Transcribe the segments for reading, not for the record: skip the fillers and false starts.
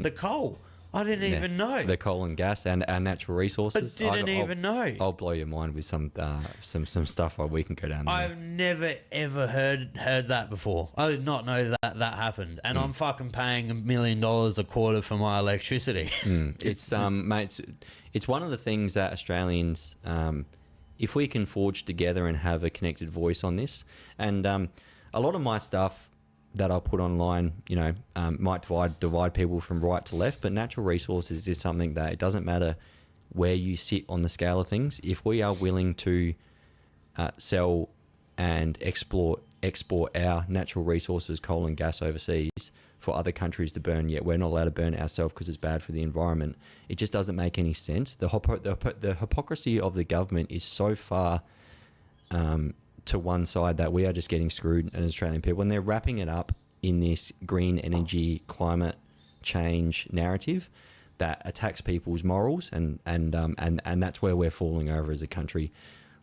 The coal. I didn't even know. The coal and gas and our natural resources. But didn't even know. I'll blow your mind with some stuff we can go down there. I've never ever heard that before. I did not know that happened, and I'm fucking paying $1 million a quarter for my electricity. It's mate, it's one of the things that Australians, if we can forge together and have a connected voice on this, and a lot of my stuff that I put online, might divide people from right to left, but natural resources is something that it doesn't matter where you sit on the scale of things. If we are willing to sell and export our natural resources, coal and gas overseas for other countries to burn, yet we're not allowed to burn it ourselves because it's bad for the environment, it just doesn't make any sense. The hypocrisy of the government is so far to one side that we are just getting screwed as Australian people, and they're wrapping it up in this green energy climate change narrative that attacks people's morals, and that's where we're falling over as a country.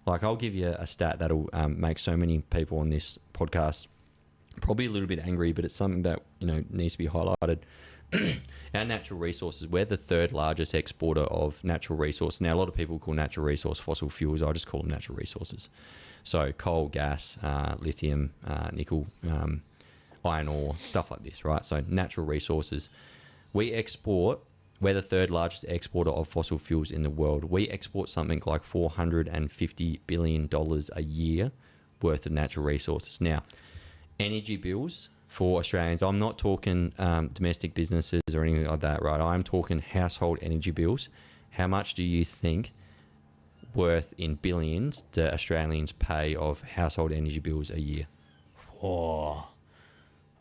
Like, I'll give you a stat that'll make so many people on this podcast probably a little bit angry, but it's something that needs to be highlighted. Our natural resources, we're the third largest exporter of natural resources. Now, a lot of people call natural resource fossil fuels. I just call them natural resources. So coal, gas, lithium, nickel, iron ore, stuff like this, right? So natural resources. We're the third largest exporter of fossil fuels in the world. We export something like $450 billion a year worth of natural resources. Now, energy bills for Australians, I'm not talking domestic businesses or anything like that, right? I'm talking household energy bills. How much do you think worth in billions do Australians pay of household energy bills a year?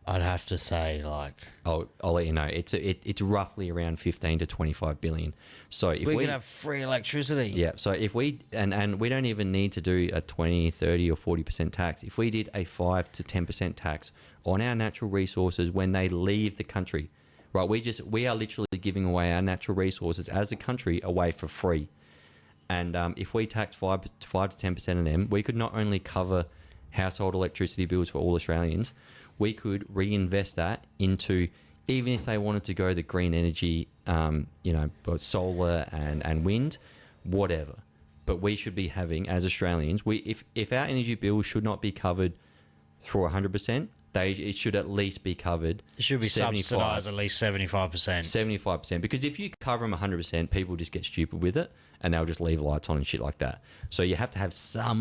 I'd have to say, like, I'll let you know. It's roughly around 15 to 25 billion. So if we could have free electricity. Yeah. So if we and we don't even need to do a 20, 30 or 40% tax. If we did a 5 to 10% tax on our natural resources when they leave the country, right? We are literally giving away our natural resources as a country away for free. And if we tax 5 to 10% of them, we could not only cover household electricity bills for all Australians, we could reinvest that into, even if they wanted to go the green energy, both solar and wind, whatever. But we should be having, as Australians, if our energy bills should not be covered for 100%, it should at least be covered. It should be subsidised at least 75%. 75%, because if you cover them 100%, people just get stupid with it and they'll just leave lights on and shit like that. So you have to have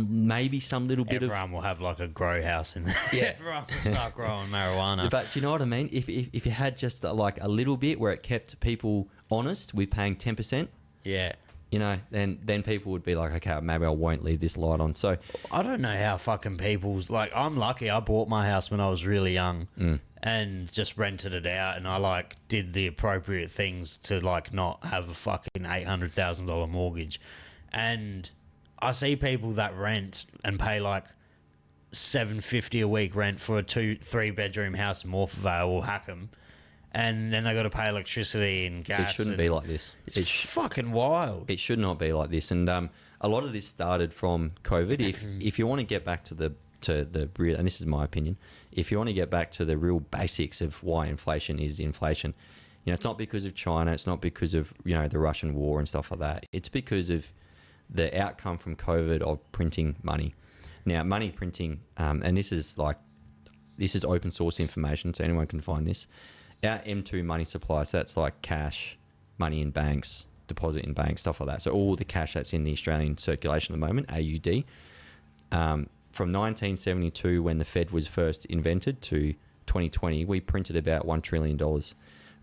maybe some little bit Everyone will have like a grow house in there. Yeah. Everyone will start growing marijuana. But do you know what I mean? If you had just like a little bit where it kept people honest with paying 10%, yeah, then people would be like, okay, maybe I won't leave this light on. So I don't know how fucking people's, like, I'm lucky I bought my house when I was really young and just rented it out, and I like did the appropriate things to like not have a fucking $800,000 mortgage. And I see people that rent and pay like $750 a week rent for a 2-3 bedroom house in Morphevale or Hackham, and then they got to pay electricity and gas. It shouldn't be like this. It's fucking wild. It should not be like this. And a lot of this started from COVID. If you want to get back to the real, and this is my opinion, if you want to get back to the real basics of why inflation is inflation, it's not because of China. It's not because of the Russian war and stuff like that. It's because of the outcome from COVID of printing money. Now, money printing, and this is open source information, so anyone can find this. Our M2 money supply, so that's like cash, money in banks, deposit in banks, stuff like that. So all the cash that's in the Australian circulation at the moment, AUD, from 1972 when the Fed was first invented to 2020, we printed about $1 trillion.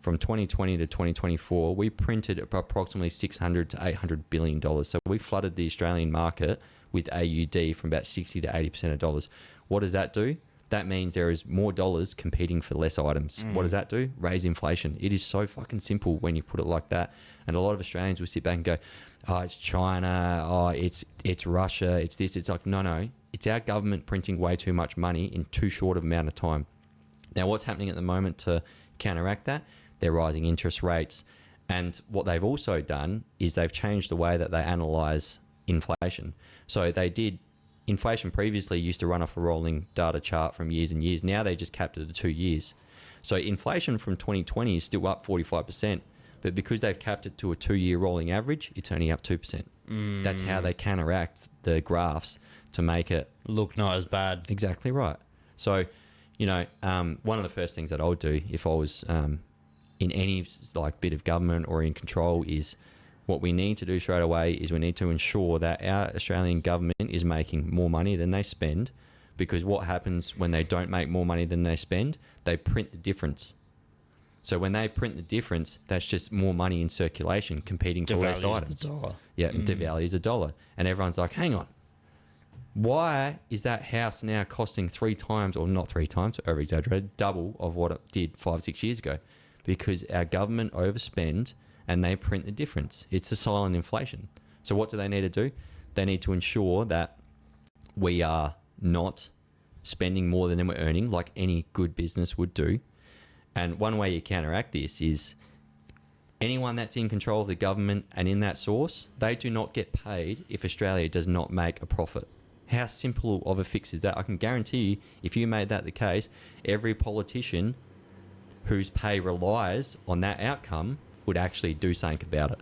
From 2020 to 2024, we printed approximately $600 to $800 billion. So we flooded the Australian market with AUD from about 60 to 80% of dollars. What does that do? That means there is more dollars competing for less items. What does that do? Raise inflation. It is so fucking simple when you put it like that. And a lot of Australians will sit back and go, oh, it's China, oh, it's Russia, it's this. It's like, no. It's our government printing way too much money in too short of amount of time. Now, what's happening at the moment to counteract that? They're rising interest rates. And what they've also done is they've changed the way that they analyse inflation. So they did... Inflation previously used to run off a rolling data chart from years and years. Now they just capped it at 2 years. So inflation from 2020 is still up 45%, but because they've capped it to a 2-year rolling average, it's only up 2%. That's how they counteract the graphs to make it look not as bad. exactly right. So, you know, one of the first things that I would do if I was in any like bit of government or in control is what we need to do straight away is we need to ensure that our Australian government is making more money than they spend, because what happens when they don't make more money than they spend? They print the difference. So when they print the difference, that's just more money in circulation competing for less items. The dollar. Yeah, it devalues the dollar. And everyone's like, hang on, why is that house now costing 3 times, or not 3 times, over exaggerated, double of what it did 5-6 years ago? Because our government overspend and they print the difference. It's a silent inflation. So what do they need to do? They need to ensure that we are not spending more than we're earning, like any good business would do. And one way you counteract this is anyone that's in control of the government and in that source, they do not get paid if Australia does not make a profit. How simple of a fix is that? I can guarantee you, if you made that the case, every politician whose pay relies on that outcome would actually do something about it.